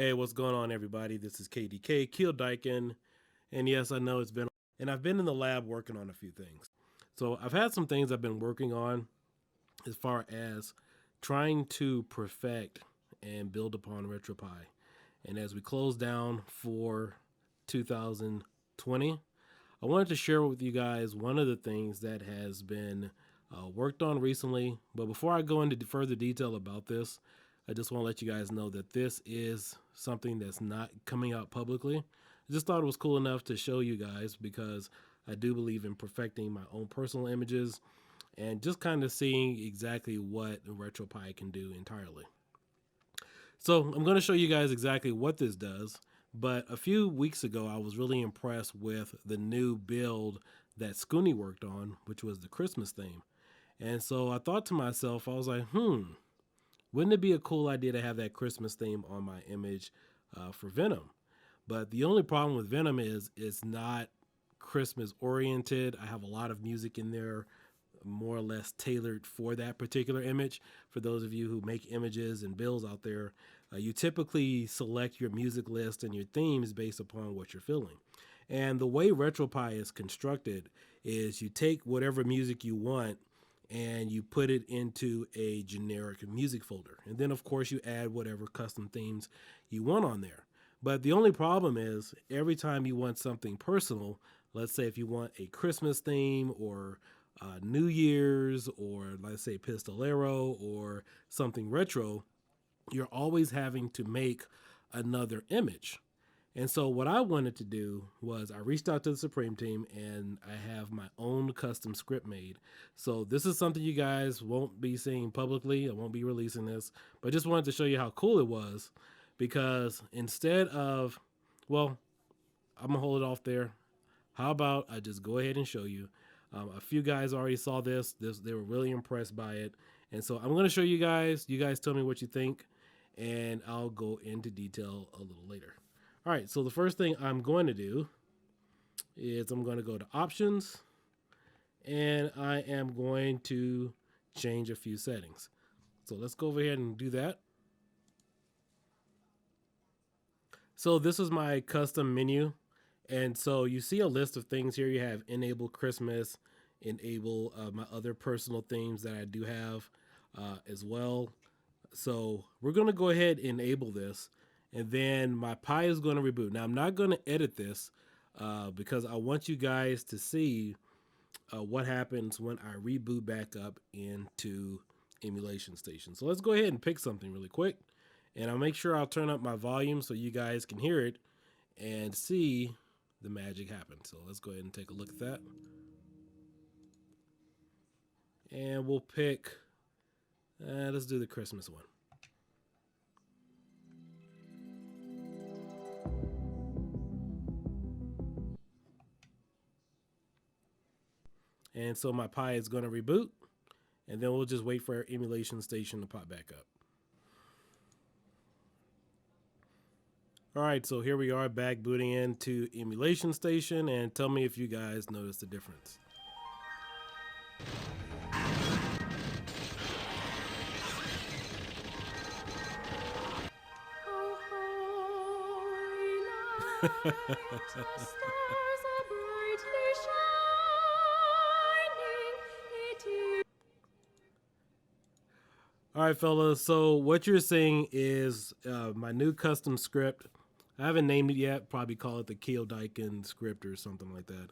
Hey, what's going on, everybody? This is Kiodiekin, and yes, I know and I've been in the lab working on a few things. So I've had some things I've been working on as far as trying to perfect and build upon RetroPie. And as we close down for 2020, I wanted to share with you guys one of the things that has been worked on recently. But before I go into further detail about this, I just want to let you guys know that this is something that's not coming out publicly. I just thought it was cool enough to show you guys because I do believe in perfecting my own personal images and just kind of seeing exactly what RetroPie can do entirely. So I'm going to show you guys exactly what this does. But a few weeks ago, I was really impressed with the new build that Scooney worked on, which was the Christmas theme. And so I thought to myself, I was like, wouldn't it be a cool idea to have that Christmas theme on my image for Venom? But the only problem with Venom is it's not Christmas oriented. I have a lot of music in there more or less tailored for that particular image. For those of you who make images and builds out there, you typically select your music list and your themes based upon what you're feeling. And the way RetroPie is constructed is you take whatever music you want and you put it into a generic music folder. And then, of course, you add whatever custom themes you want on there. But the only problem is every time you want something personal, let's say if you want a Christmas theme or New Year's or let's say Pistolero or something retro, you're always having to make another image. And so what I wanted to do was I reached out to the Supreme team and I have my own custom script made. So this is something you guys won't be seeing publicly. I won't be releasing this, but I just wanted to show you how cool it was because instead of, well, I'm gonna hold it off there. How about I just go ahead and show you? A few guys already saw this. They were really impressed by it. And so I'm going to show you guys. You guys tell me what you think, and I'll go into detail a little later. All right, so the first thing I'm going to do is I'm going to go to Options, and I am going to change a few settings. So let's go over here and do that. So this is my custom menu. And so you see a list of things here. You have enable Christmas, enable my other personal themes that I do have as well. So we're going to go ahead and enable this. And then my Pi is going to reboot. Now I'm not going to edit this because I want you guys to see what happens when I reboot back up into Emulation Station. So let's go ahead and pick something really quick. And I'll make sure I'll turn up my volume so you guys can hear it and see the magic happen. So let's go ahead and take a look at that. And we'll pick, let's do the Christmas one. And so my Pi is going to reboot, and then we'll just wait for our Emulation Station to pop back up. All right, so here we are back booting into Emulation Station, and tell me if you guys notice the difference. All right, fellas, so what you're seeing is my new custom script. I haven't named it yet, probably call it the Kiodiekin script or something like that.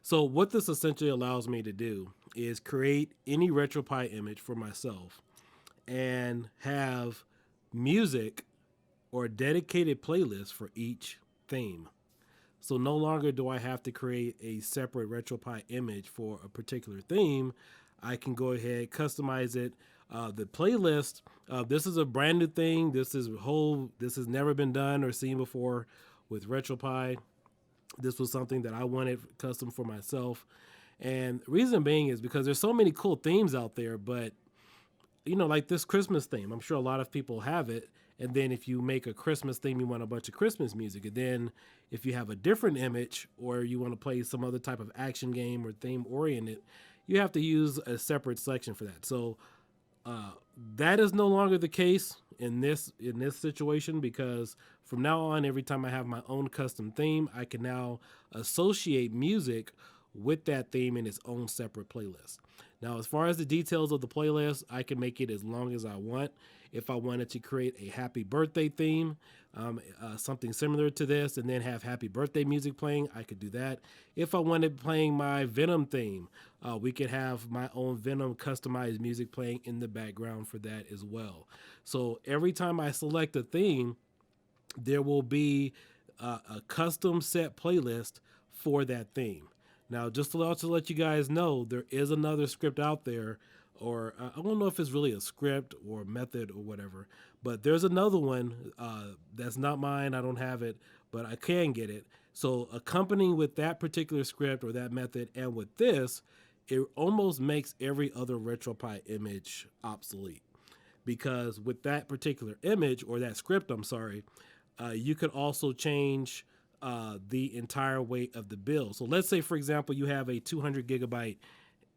So what this essentially allows me to do is create any RetroPie image for myself and have music or a dedicated playlist for each theme. So no longer do I have to create a separate RetroPie image for a particular theme. I can go ahead, customize it. The playlist, this is a brand new thing. This has never been done or seen before with RetroPie. This was something that I wanted custom for myself. And the reason being is because there's so many cool themes out there, but you know, like this Christmas theme, I'm sure a lot of people have it. And then if you make a Christmas theme, you want a bunch of Christmas music. And then if you have a different image or you want to play some other type of action game or theme oriented, you have to use a separate section for that. So that is no longer the case in this situation, because from now on, every time I have my own custom theme, I can now associate music with that theme in its own separate playlist. Now, as far as the details of the playlist, I can make it as long as I want. If I wanted to create a happy birthday theme, something similar to this, and then have happy birthday music playing, I could do that. If I wanted playing my Venom theme, we could have my own Venom customized music playing in the background for that as well. So every time I select a theme, there will be a custom set playlist for that theme. Now, just to also let you guys know, there is another script out there, or I don't know if it's really a script or a method or whatever, but there's another one that's not mine. I don't have it, but I can get it. So accompanying with that particular script or that method and with this, it almost makes every other RetroPie image obsolete. Because with that particular image or that script, I'm sorry, you could also change the entire weight of the build. So let's say, for example, you have a 200 gigabyte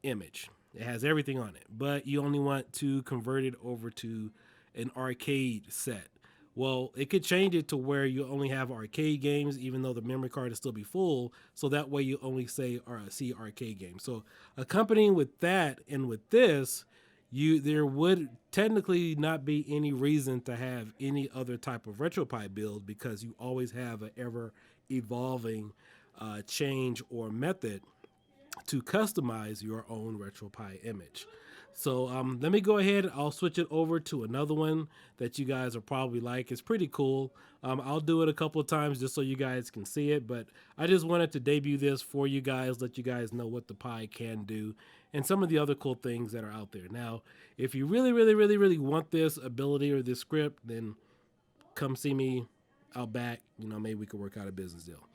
image. It has everything on it, but you only want to convert it over to an arcade set. Well, it could change it to where you only have arcade games, even though the memory card is still be full. So that way you only see arcade games. So accompanying with that and with this, there would technically not be any reason to have any other type of RetroPie build, because you always have an ever evolving change or method to customize your own RetroPie image. So let me go ahead. I'll switch it over to another one that you guys will probably like. It's pretty cool. I'll do it a couple of times just so you guys can see it, but I just wanted to debut this for you guys, let you guys know what the Pi can do and some of the other cool things that are out there. Now, if you really, really, really, really want this ability or this script, then come see me out back. Maybe we could work out a business deal.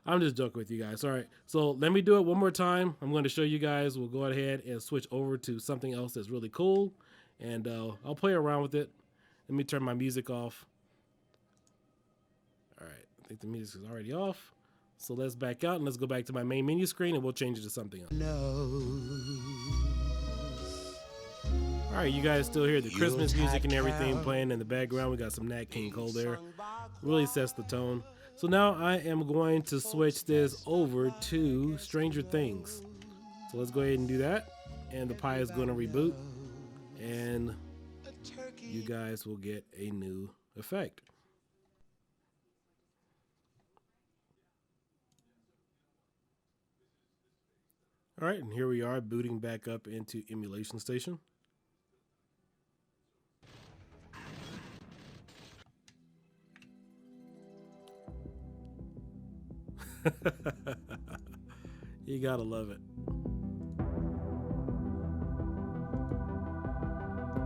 I'm just joking with you guys. All right, so let me do it one more time. I'm going to show you guys. We'll go ahead and switch over to something else that's really cool, and I'll play around with it. Let me turn my music off. All right, I think the music is already off. So let's back out and let's go back to my main menu screen, and we'll change it to something else. All right, you guys still hear the Christmas music and everything playing in the background. We got some Nat King Cole there. Really sets the tone. So now I am going to switch this over to Stranger Things. So let's go ahead and do that. And the Pi is going to reboot. And you guys will get a new effect. All right, and here we are booting back up into Emulation Station. You gotta love it.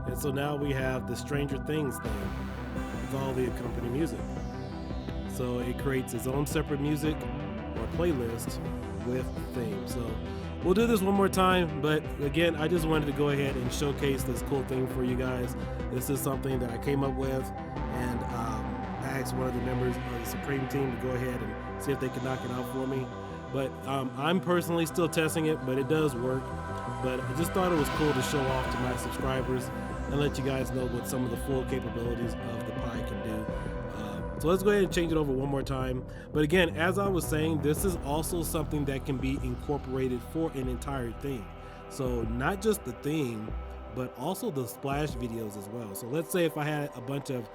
And so now we have the Stranger Things theme with all the accompanying music. So it creates its own separate music or playlist with theme. So we'll do this one more time, but again, I just wanted to go ahead and showcase this cool thing for you guys. This is something that I came up with, and I asked one of the members of the Supreme team to go ahead and see if they could knock it out for me. But I'm personally still testing it, but it does work. But I just thought it was cool to show off to my subscribers and let you guys know what some of the full capabilities of the Pi can do. So let's go ahead and change it over one more time. But again, as I was saying, this is also something that can be incorporated for an entire theme. So not just the theme, but also the splash videos as well. So let's say if I had a bunch of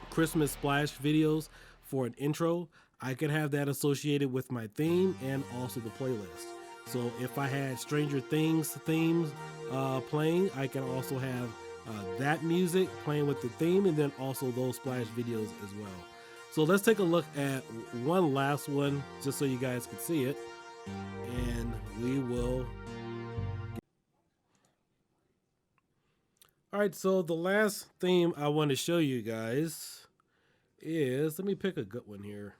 Christmas splash videos for an intro, I could have that associated with my theme and also the playlist. So if I had Stranger Things themes playing, I can also have that music playing with the theme, and then also those splash videos as well. So let's take a look at one last one just so you guys can see it, and we will. All right, so the last theme I want to show you guys is, let me pick a good one here.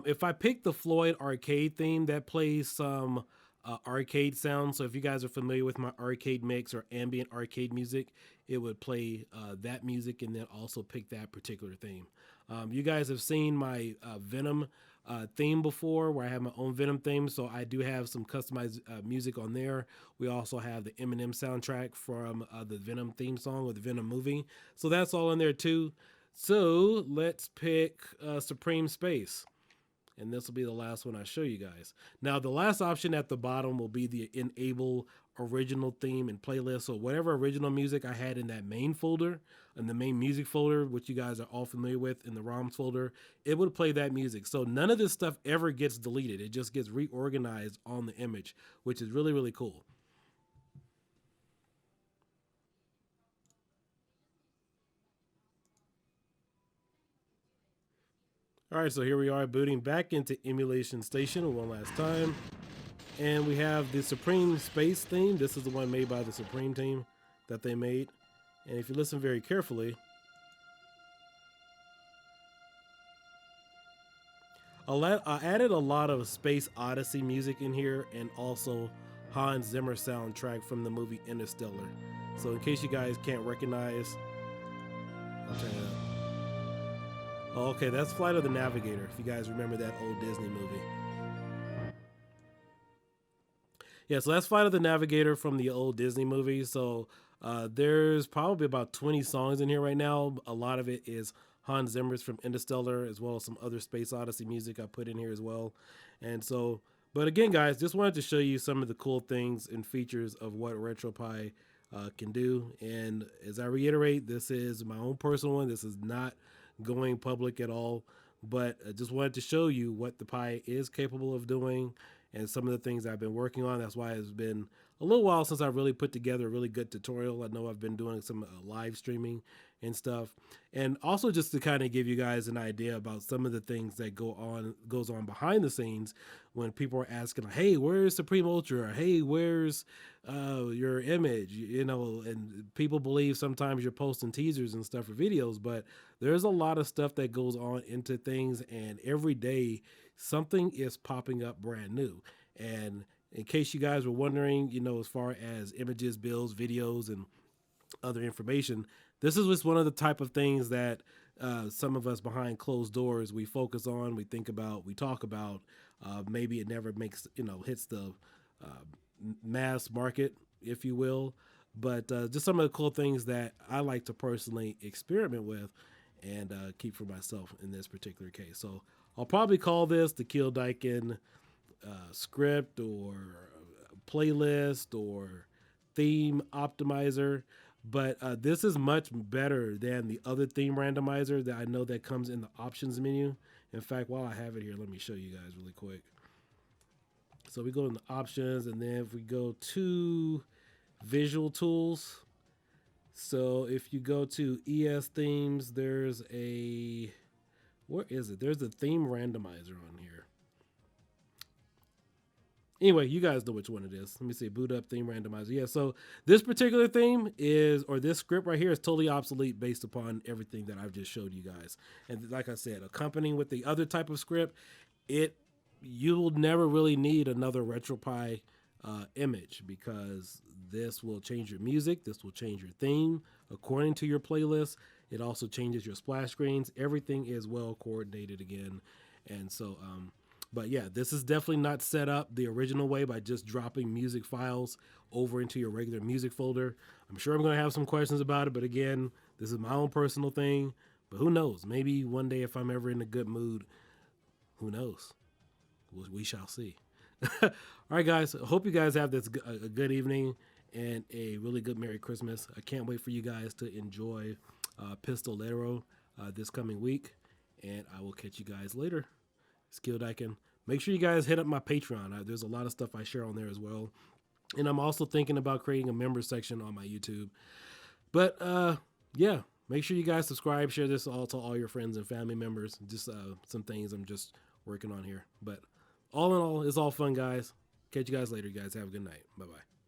If I pick the Floyd arcade theme, that plays some arcade sounds. So if you guys are familiar with my arcade mix or ambient arcade music, it would play that music and then also pick that particular theme. You guys have seen my Venom theme before, where I have my own Venom theme. So I do have some customized music on there. We also have the Eminem soundtrack from the Venom theme song or the Venom movie. So that's all in there too. So let's pick Supreme Space. And this will be the last one I show you guys. Now, the last option at the bottom will be the enable original theme and playlist. So whatever original music I had in that main folder, in the main music folder, which you guys are all familiar with in the ROMs folder, it would play that music. So none of this stuff ever gets deleted. It just gets reorganized on the image, which is really, really cool. All right, so here we are booting back into Emulation Station one last time. And we have the Supreme Space theme. This is the one made by the Supreme team that they made. And if you listen very carefully, I added a lot of Space Odyssey music in here and also Hans Zimmer soundtrack from the movie Interstellar. So in case you guys can't recognize, I'll turn it up. Oh, okay, that's Flight of the Navigator, if you guys remember that old Disney movie. Yeah, so that's Flight of the Navigator from the old Disney movie. So there's probably about 20 songs in here right now. A lot of it is Hans Zimmer's from Interstellar, as well as some other Space Odyssey music I put in here as well. And so, but again, guys, just wanted to show you some of the cool things and features of what RetroPie can do. And as I reiterate, this is my own personal one. This is not going public at all, but I just wanted to show you what the Pi is capable of doing and some of the things I've been working on. That's why it's been a little while since I really put together a really good tutorial. I know I've been doing some live streaming and stuff, and also just to kind of give you guys an idea about some of the things that goes on behind the scenes when people are asking, hey, where's Supreme Ultra? Or, hey, where's your image? You know, and people believe sometimes you're posting teasers and stuff for videos, but there's a lot of stuff that goes on into things, and every day something is popping up brand new. And in case you guys were wondering, you know, as far as images, builds, videos, and other information, this is just one of the type of things that some of us behind closed doors, we focus on, we think about, we talk about. Maybe it never makes, you know, hits the mass market, if you will. But just some of the cool things that I like to personally experiment with and keep for myself in this particular case. So I'll probably call this the Kiodiekin script or playlist or theme optimizer. But this is much better than the other theme randomizer that I know that comes in the options menu. In fact, while I have it here, let me show you guys really quick. So we go in the options, and then if we go to visual tools, so if you go to ES themes, there's a, where is it? There's a theme randomizer on here. Anyway, you guys know which one it is. Let me see, boot up theme randomizer. Yeah, so this particular theme is, or this script right here is totally obsolete based upon everything that I've just showed you guys. And like I said, accompanying with the other type of script, you will never really need another RetroPie image, because this will change your music, this will change your theme according to your playlist. It also changes your splash screens. Everything is well coordinated again. And so, but yeah, this is definitely not set up the original way by just dropping music files over into your regular music folder. I'm sure I'm going to have some questions about it, but again, this is my own personal thing. But who knows? Maybe one day if I'm ever in a good mood, who knows? We shall see. All right, guys. I hope you guys have a good evening and a really good Merry Christmas. I can't wait for you guys to enjoy Pistolero this coming week, and I will catch you guys later. Kiodiekin. Make sure you guys hit up my Patreon. There's a lot of stuff I share on there as well. And I'm also thinking about creating a member section on my YouTube. But yeah, make sure you guys subscribe, share this all to all your friends and family members. Just some things I'm just working on here. But all in all, it's all fun, guys. Catch you guys later. You guys have a good night. Bye-bye.